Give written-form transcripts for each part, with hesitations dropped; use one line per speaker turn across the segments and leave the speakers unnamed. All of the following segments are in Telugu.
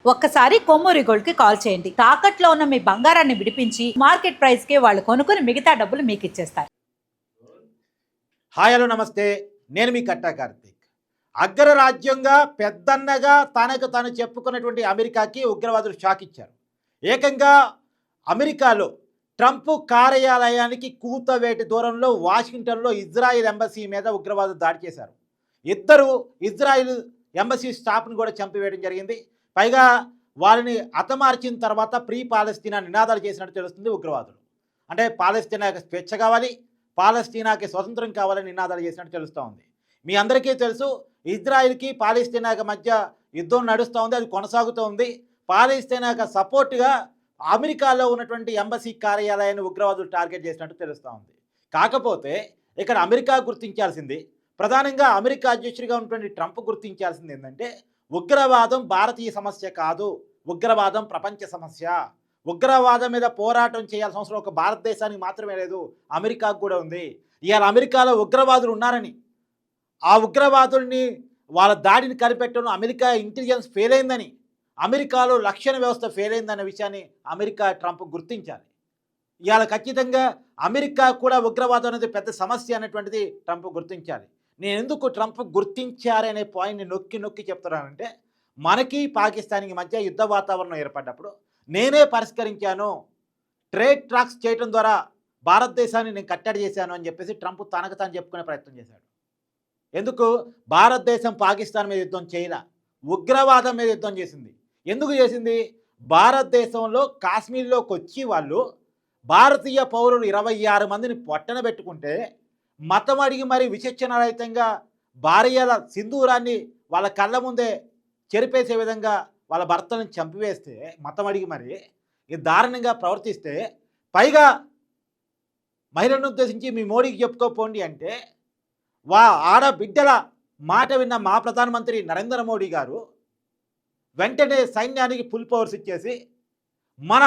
ఒక్కసారి కొమ్మూరి గోల్డ్ కి కాల్ చేయండి. తాకట్లో ఉన్న మీ బంగారాన్ని విడిపించి మార్కెట్ ప్రైస్ కి వాళ్ళు కొనుక్కుని మిగతా డబ్బులు మీకు ఇచ్చేస్తారు.
హాయ్ హలో నమస్తే, నేను మీ కట్టా కార్తీక్. అగ్రరాజ్యంగా పెద్దన్నగా తనకు తాను చెప్పుకున్నటువంటి అమెరికాకి ఉగ్రవాదులు షాక్ ఇచ్చారు. ఏకంగా అమెరికాలో ట్రంప్ కార్యాలయానికి కూతవేటి దూరంలో వాషింగ్టన్లో ఇజ్రాయిల్ ఎంబసీ మీద ఉగ్రవాదులు దాడి చేశారు. ఇద్దరు ఇజ్రాయిల్ ఎంబసీ స్టాఫ్ను కూడా చంపివేయడం జరిగింది. పైగా వారిని హతమార్చిన తర్వాత ప్రీ పాలస్తీనా నినాదాలు చేసినట్టు తెలుస్తుంది ఉగ్రవాదులు. అంటే పాలస్తీనాకి స్వేచ్ఛ కావాలి, పాలస్తీనాకి స్వతంత్రం కావాలని నినాదాలు చేసినట్టు తెలుస్తూ ఉంది. మీ అందరికీ తెలుసు, ఇజ్రాయిల్కి పాలస్తీనాకి మధ్య యుద్ధం నడుస్తూ ఉంది, అది కొనసాగుతూ ఉంది. పాలస్తీనాకి సపోర్టుగా అమెరికాలో ఉన్నటువంటి ఎంబసీ కార్యాలయాన్ని ఉగ్రవాదులు టార్గెట్ చేసినట్టు తెలుస్తూ ఉంది. కాకపోతే ఇక్కడ అమెరికా గుర్తించాల్సింది, ప్రధానంగా అమెరికా అధ్యక్షుడిగా ఉన్నటువంటి ట్రంప్ గుర్తించాల్సింది ఏంటంటే, ఉగ్రవాదం భారతీయ సమస్య కాదు, ఉగ్రవాదం ప్రపంచ సమస్య. ఉగ్రవాదం మీద పోరాటం చేయాల్సిన అవసరం ఒక భారతదేశానికి మాత్రమే లేదు, అమెరికాకు కూడా ఉంది. ఇవాళ అమెరికాలో ఉగ్రవాదులు ఉన్నారని, ఆ ఉగ్రవాదుల్ని వాళ్ళ దాడిని కనిపెట్టడం అమెరికా ఇంటెలిజెన్స్ ఫెయిల్ అయిందని, అమెరికాలో రక్షణ వ్యవస్థ ఫెయిల్ అయిందన్న విషయాన్ని అమెరికా ట్రంప్ గుర్తించాలి. ఇవాళ ఖచ్చితంగా అమెరికా కూడా ఉగ్రవాదం అనేది పెద్ద సమస్య అనేటువంటిది ట్రంప్ గుర్తించాలి. నేను ఎందుకు ట్రంప్ గుర్తించారనే పాయింట్ని నొక్కి నొక్కి చెప్తున్నానంటే, మనకి పాకిస్తాన్కి మధ్య యుద్ధ వాతావరణం ఏర్పడ్డప్పుడు నేనే పరిష్కరించాను, ట్రేడ్ ట్రాక్స్ చేయడం ద్వారా భారతదేశాన్ని నేను కట్టడి చేశాను అని చెప్పేసి ట్రంప్ తనకు తాను చెప్పుకునే ప్రయత్నం చేశాడు. ఎందుకు భారతదేశం పాకిస్తాన్ మీద యుద్ధం చేయలే, ఉగ్రవాదం మీద యుద్ధం చేసింది. ఎందుకు చేసింది? భారతదేశంలో కాశ్మీర్లోకి వచ్చి వాళ్ళు భారతీయ పౌరులు 26 మందిని పొట్టన పెట్టుకుంటే, మతం అడిగి మరి విచక్షణ రహితంగా భార్యల సింధూరాన్ని వాళ్ళ కళ్ళ ముందే చెరిపేసే విధంగా వాళ్ళ భర్తలను చంపివేస్తే, మతం అడిగి మరి ఈ దారుణంగా ప్రవర్తిస్తే, పైగా మహిళలను ఉద్దేశించి మీ మోడీకి చెప్పుకోపోండి అంటే, ఆడబిడ్డల మాట విన్న మా ప్రధానమంత్రి నరేంద్ర మోడీ గారు వెంటనే సైన్యానికి ఫుల్ పవర్స్ ఇచ్చేసి, మన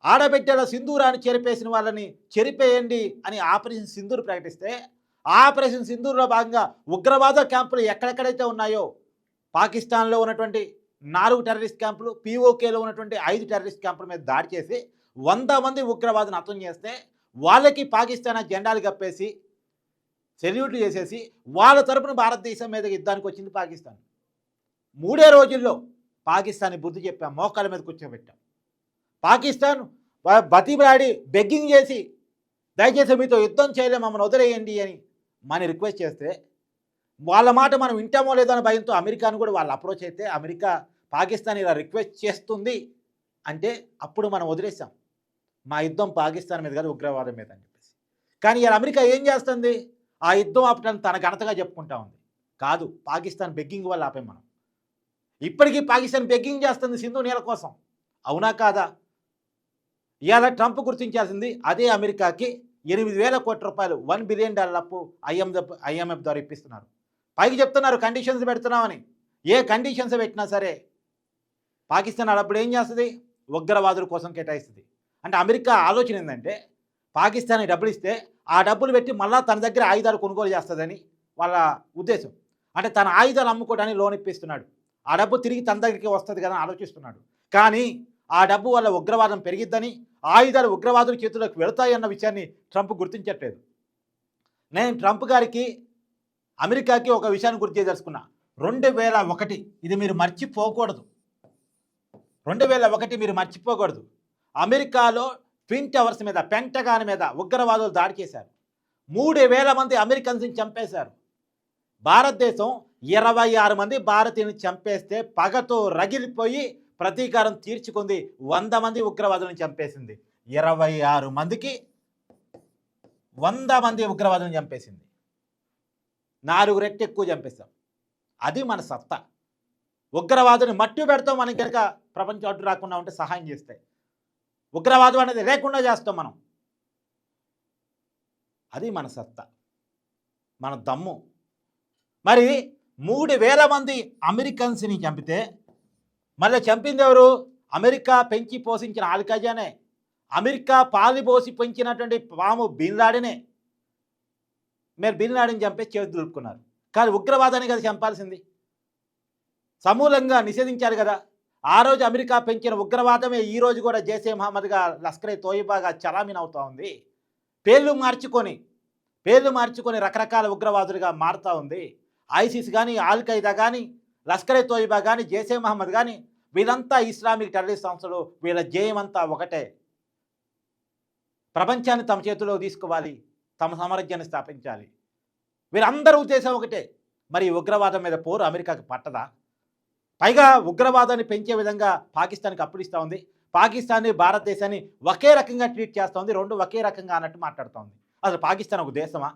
ఆడబిడ్డల సింధూరాన్ని చెరిపేసిన వాళ్ళని చెరిపేయండి అని ఆపరేషన్ సింధూర్ ప్రకటిస్తే, ఆపరేషన్ సింధూర్లో భాగంగా ఉగ్రవాద క్యాంపులు ఎక్కడెక్కడైతే ఉన్నాయో, పాకిస్తాన్లో ఉన్నటువంటి 4 టెర్రరిస్ట్ క్యాంపులు, పీఓకేలో ఉన్నటువంటి 5 టెర్రరిస్ట్ క్యాంపుల మీద దాడి చేసి 100 మంది ఉగ్రవాదులను హతం చేస్తే, వాళ్ళకి పాకిస్తాన్ జెండాలు కప్పేసి సెల్యూట్లు చేసేసి వాళ్ళ తరపున భారతదేశం మీద యుద్ధానికి వచ్చింది పాకిస్తాన్. 3 రోజుల్లో పాకిస్తాన్ని బుద్ధి చెప్పాం, మోకాల మీద కూర్చోబెట్టాం. పాకిస్తాన్ బతిమలాడి బెగ్గింగ్ చేసి, దయచేసి మీతో యుద్ధం చేయలే, మమ్మల్ని వదిలేయండి అని మన రిక్వెస్ట్ చేస్తే, వాళ్ళ మాట మనం వింటామో లేదో అని భయంతో అమెరికాను కూడా వాళ్ళు అప్రోచ్ అయితే, అమెరికా పాకిస్తాన్ ఇలా రిక్వెస్ట్ చేస్తుంది అంటే అప్పుడు మనం వదిలేసాం, మా యుద్ధం పాకిస్తాన్ మీద కాదు ఉగ్రవాదం మీద అని చెప్పేసి. కానీ ఇలా అమెరికా ఏం చేస్తుంది? ఆ యుద్ధం ఆపటాన్ని తన ఘనతగా చెప్పుకుంటా ఉంది. కాదు, పాకిస్తాన్ బెగ్గింగ్ వల్ల ఆపాం మనం. ఇప్పటికీ పాకిస్తాన్ బెగ్గింగ్ చేస్తుంది సింధు నీళ్ళ కోసం, అవునా కాదా? ఇవాళ ట్రంప్ గుర్తించాల్సింది, అదే అమెరికాకి 8,000 కోట్ల రూపాయలు $1 బిలియన్ అప్పు ఐఎంఎఫ్ ద్వారా ఇప్పిస్తున్నారు. పైకి చెప్తున్నారు కండిషన్స్ పెడుతున్నామని. ఏ కండిషన్స్ పెట్టినా సరే పాకిస్తాన్ అప్పుడు ఏం చేస్తుంది? ఉగ్రవాదుల కోసం కేటాయిస్తుంది. అంటే అమెరికా ఆలోచన ఏంటంటే, పాకిస్తాన్కి డబ్బులు ఇస్తే ఆ డబ్బులు పెట్టి మళ్ళీ తన దగ్గర ఆయుధాలు కొనుగోలు చేస్తుందని వాళ్ళ ఉద్దేశం. అంటే తన ఆయుధాలు అమ్ముకోవడానికి లోన్ ఇప్పిస్తున్నాడు, ఆ డబ్బు తిరిగి తన దగ్గరికి వస్తుంది కదా ఆలోచిస్తున్నాడు. కానీ ఆ డబ్బు వల్ల ఉగ్రవాదం పెరిగిద్దని, ఆయుధాలు ఉగ్రవాదుల చేతుల్లోకి వెళతాయన్న విషయాన్ని ట్రంప్ గుర్తించట్లేదు. నేను ట్రంప్ గారికి, అమెరికాకి ఒక విషయాన్ని గుర్తు చేయదలుచుకున్నా. 2001, ఇది మీరు మర్చిపోకూడదు. 2001 మీరు మర్చిపోకూడదు. అమెరికాలో ట్విన్ టవర్స్ మీద, పెంటగాన్ మీద ఉగ్రవాదులు దాడి చేశారు. 3,000 మంది అమెరికన్స్ని చంపేశారు. భారతదేశం 26 మంది భారతీయుని చంపేస్తే పగతో రగిలిపోయి ప్రతీకారం తీర్చుకుంది, 100 మంది ఉగ్రవాదులను చంపేసింది. 26 మందికి 100 మంది ఉగ్రవాదులను చంపేసింది. 4 రెట్లు ఎక్కువ చంపేస్తాం. అది మన సత్తా. ఉగ్రవాదుని మట్టు పెడతాం మనం కనుక ప్రపంచం అడ్డు రాకుండా ఉంటే సహాయం చేస్తాయి. ఉగ్రవాదం అనేది లేకుండా చేస్తాం మనం. అది మన సత్తా, మన దమ్ము. మరి 3,000 మంది అమెరికన్స్ని చంపితే మళ్ళీ చంపింది ఎవరు? అమెరికా పెంచి పోషించిన ఆల్ఖజానే, అమెరికా పాలి పోసి పెంచినటువంటి పాము బిన్ లాడెనే. మీరు బిన్ లాడెని చంపేసి చేతి దులుపుకున్నారు. కానీ ఉగ్రవాదాన్ని కదా చంపాల్సింది, సమూలంగా నిషేధించారు కదా. ఆ రోజు అమెరికా పెంచిన ఉగ్రవాదమే ఈ రోజు కూడా జైషే మహమ్మద్గా, లష్కరే తోయిబాగా చలామణి అవుతా ఉంది. పేర్లు మార్చుకొని రకరకాల ఉగ్రవాదులుగా మారుతూ ఉంది. ఐసిస్ కానీ, ఆల్ ఖైదా కానీ, లష్కరే తోయిబా కానీ, జైషే మహమ్మద్ కానీ, వీళ్ళంతా ఇస్లామిక్ టెర్రరిస్ట్ సంస్థలు. వీళ్ళ ధ్యేయం అంతా ఒకటే, ప్రపంచాన్ని తమ చేతిలో తీసుకోవాలి, తమ సామ్రాజ్యాన్ని స్థాపించాలి. వీరందరూ ఉద్దేశం ఒకటే. మరి ఉగ్రవాదం మీద పోరు అమెరికాకి పట్టదా? పైగా ఉగ్రవాదాన్ని పెంచే విధంగా పాకిస్తాన్కి అప్పులు ఇస్తూ ఉంది. పాకిస్తాన్ని, భారతదేశాన్ని ఒకే రకంగా ట్రీట్ చేస్తూ ఉంది. రెండు ఒకే రకంగా అన్నట్టు మాట్లాడుతూ ఉంది. అసలు పాకిస్తాన్ ఒక దేశమా?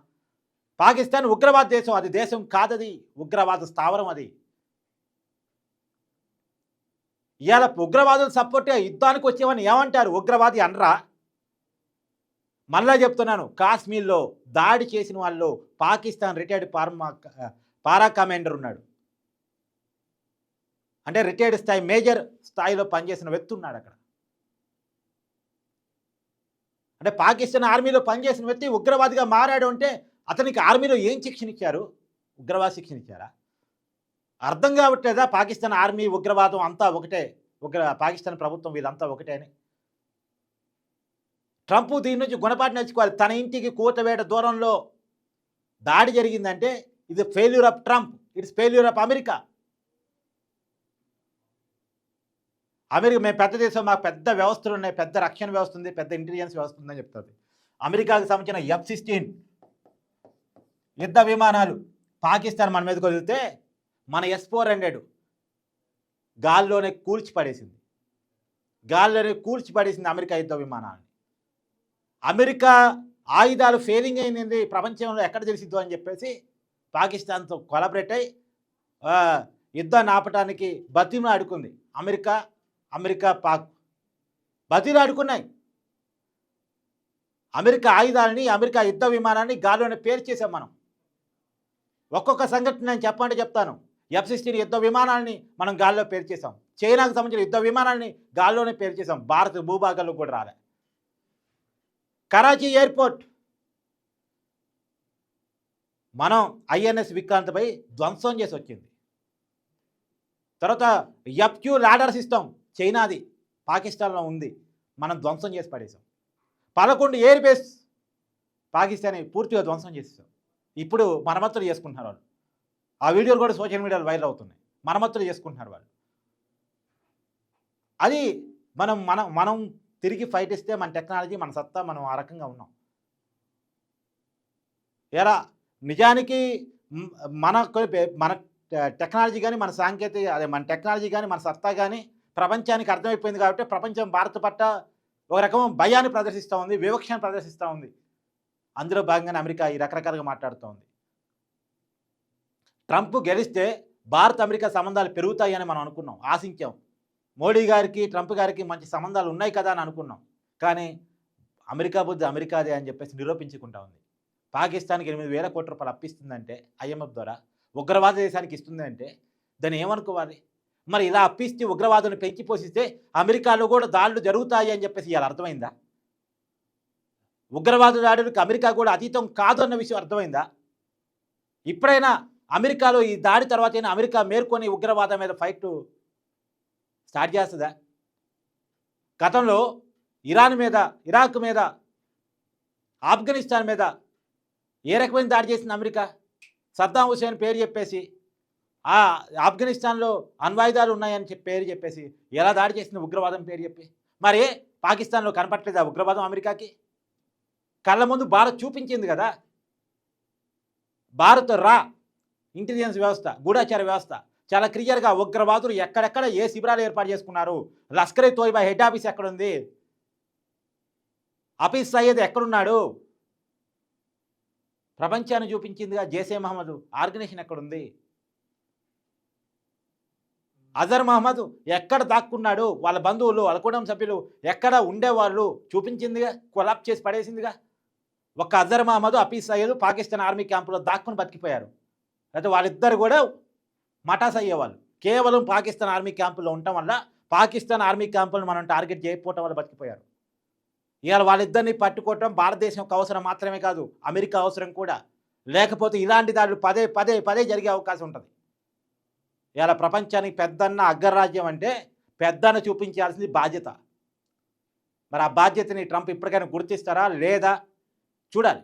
పాకిస్తాన్ ఉగ్రవాద దేశం. అది దేశం కాదది, ఉగ్రవాద స్థావరం అది. ఇవాళ ఉగ్రవాదులు సపోర్ట్గా యుద్ధానికి వచ్చేవని ఏమంటారు? ఉగ్రవాది అనరా? మళ్ళా చెప్తున్నాను, కాశ్మీర్లో దాడి చేసిన వాళ్ళు పాకిస్తాన్ రిటైర్డ్ పారా కమాండర్ ఉన్నాడు. అంటే రిటైర్డ్ స్థాయి, మేజర్ స్థాయిలో పనిచేసిన వ్యక్తి ఉన్నాడు అక్కడ. అంటే పాకిస్తాన్ ఆర్మీలో పనిచేసిన వ్యక్తి ఉగ్రవాదిగా మారాడు అంటే అతనికి ఆర్మీలో ఏం శిక్షణ ఇచ్చారు? ఉగ్రవాద శిక్షణ ఇచ్చారా? అర్థం కావట్లేదా? పాకిస్తాన్ ఆర్మీ, ఉగ్రవాదం అంతా ఒకటే, పాకిస్తాన్ ప్రభుత్వం వీళ్ళంతా ఒకటే అని. ట్రంప్ దీని నుంచి గుణపాఠం నేర్చుకోవాలి. తన ఇంటికి కూతవేట దూరంలో దాడి జరిగిందంటే ఇది failure of Trump, it's failure of America. మేము పెద్ద దేశం, మాకు పెద్ద వ్యవస్థలు ఉన్నాయి, పెద్ద రక్షణ వ్యవస్థ ఉంది, పెద్ద ఇంటెలిజెన్స్ వ్యవస్థ ఉందని చెప్తుంది. అమెరికాకు సంబంధించిన F-16 యుద్ధ విమానాలు పాకిస్తాన్ మన మీదకి వదిలితే మన S-400 గాల్లోనే కూల్చి పడేసింది అమెరికా యుద్ధ విమానాన్ని. అమెరికా ఆయుధాలు ఫెయిలింగ్ అయింది ప్రపంచంలో ఎక్కడ తెలిసిద్దో అని చెప్పేసి పాకిస్తాన్తో కొలాబరేట్ అయి యుద్ధాన్ని ఆపటానికి బతిమలాడుకుంది. అమెరికా పాక్ బతిలాడుకున్నాయి. అమెరికా ఆయుధాలని, అమెరికా యుద్ధ విమానాన్ని గాల్లోనే పేర్చేసాం మనం. ఒక్కొక్క సంఘటన నేను చెప్పంటే చెప్తాను. F-16 యుద్ధ విమానాన్ని మనం గాల్లో పేర్చేసాం. చైనాకు సంబంధించిన యుద్ధ విమానాన్ని గాల్లోనే పేర్చేసాం. భారత భూభాగాల్లో కూడా రాలే. కరాచీ ఎయిర్పోర్ట్ మనం INS విక్రాంత్పై ధ్వంసం చేసి వచ్చింది. తర్వాత FQ లాడర్ సిస్టమ్ చైనాది, పాకిస్తాన్లో ఉంది, మనం ధ్వంసం చేసి పడేసాం. 11 ఎయిర్ బేస్ పాకిస్తాన్ పూర్తిగా ధ్వంసం చేసేసాం. ఇప్పుడు మరమ్మతులు చేసుకుంటున్నారు వాళ్ళు. ఆ వీడియోలు కూడా సోషల్ మీడియాలో వైరల్ అవుతున్నాయి. మరమ్మతులు చేసుకుంటున్నారు వాళ్ళు. అది మనం తిరిగి ఫైట్ ఇస్తే మన టెక్నాలజీ, మన సత్తా, మనం ఆ రకంగా ఉన్నాం. ఎరా నిజానికి మన టెక్నాలజీ కానీ, మన సాంకేతిక మన టెక్నాలజీ కానీ, మన సత్తా కానీ ప్రపంచానికి అర్థమైపోయింది. కాబట్టి ప్రపంచం భారత పట్ల ఒక రకం భయాన్ని ప్రదర్శిస్తూ ఉంది, వివక్షను ప్రదర్శిస్తూ ఉంది. అందులో భాగంగానే అమెరికా ఈ రకరకాలుగా మాట్లాడుతూ ఉంది. ట్రంప్ గెలిస్తే భారత్ అమెరికా సంబంధాలు పెరుగుతాయని మనం అనుకున్నాం, ఆశించాం. మోడీ గారికి, ట్రంప్ గారికి మంచి సంబంధాలు ఉన్నాయి కదా అని అనుకున్నాం. కానీ అమెరికా బుద్ధి అమెరికాదే అని చెప్పేసి నిరూపించుకుంటా ఉంది. పాకిస్తాన్కి 8,000 కోట్ల రూపాయలు అప్పిస్తుందంటే IMF ద్వారా, ఉగ్రవాద దేశానికి ఇస్తుంది అంటే దాన్ని ఏమనుకోవాలి? మరి ఇలా అప్పిస్తే ఉగ్రవాదుని పెంచి పోషిస్తే అమెరికాలో కూడా దాడులు జరుగుతాయి అని చెప్పేసి ఇలా అర్థమైందా? ఉగ్రవాద దాడులకు అమెరికా కూడా అతీతం కాదు అన్న విషయం అర్థమైందా? ఇప్పుడైనా అమెరికాలో ఈ దాడి తర్వాత అయినా అమెరికా మేర్కొని ఉగ్రవాదం మీద ఫైట్ స్టార్ట్ చేస్తుందా? గతంలో ఇరాన్ మీద, ఇరాక్ మీద, ఆఫ్ఘనిస్తాన్ మీద ఏ రకమైన దాడి చేసింది అమెరికా? సద్దాం హుసేన్ పేరు చెప్పేసి, ఆ ఆఫ్ఘనిస్తాన్లో అణ్వాయుధాలు ఉన్నాయని పేరు చెప్పేసి ఎలా దాడి చేసింది? ఉగ్రవాదం పేరు చెప్పి. మరి పాకిస్తాన్లో కనపట్లేదా ఉగ్రవాదం అమెరికాకి? కళ్ళ ముందు భారత్ చూపించింది కదా. భారత్ ఇంటెలిజెన్స్ వ్యవస్థ, గూఢాచార వ్యవస్థ చాలా క్లియర్గా ఉగ్రవాదులు ఎక్కడెక్కడ ఏ శిబిరాలు ఏర్పాటు చేసుకున్నారు, లష్కరే తోయిబా హెడ్ ఆఫీస్ ఎక్కడుంది, హఫీజ్ సయ్యద్ ఎక్కడున్నాడు, ప్రపంచాన్ని చూపించిందిగా. జైషే మహమ్మద్ ఆర్గనైజేషన్ ఎక్కడుంది, అజర్ మహమ్మద్ ఎక్కడ దాక్కున్నాడు, వాళ్ళ బంధువులు, వాళ్ళ కుటుంబ సభ్యులు ఎక్కడ ఉండేవాళ్ళు చూపించిందిగా, కొలాప్ చేసి పడేసిందిగా. ఒక్క అజర్ మహమ్మద్, హఫీజ్ సయ్యద్ పాకిస్తాన్ ఆర్మీ క్యాంపులో దాక్కుని బతికిపోయారు. అయితే వాళ్ళిద్దరు కూడా మటాస్ అయ్యేవాళ్ళు. కేవలం పాకిస్తాన్ ఆర్మీ క్యాంపులో ఉండటం వల్ల, పాకిస్తాన్ ఆర్మీ క్యాంపులను మనం టార్గెట్ చేయకపోవటం వల్ల బతికిపోయారు. ఇవాళ వాళ్ళిద్దరిని పట్టుకోవటం భారతదేశం అవసరం మాత్రమే కాదు, అమెరికా అవసరం కూడా. లేకపోతే ఇలాంటి దాడులు పదే పదే పదే జరిగే అవకాశం ఉంటుంది. ఇవాళ ప్రపంచానికి పెద్దన్న అగ్రరాజ్యం అంటే పెద్దన చూపించాల్సింది బాధ్యత. మరి ఆ బాధ్యతని ట్రంప్ ఇప్పటికైనా గుర్తిస్తారా లేదా చూడాలి.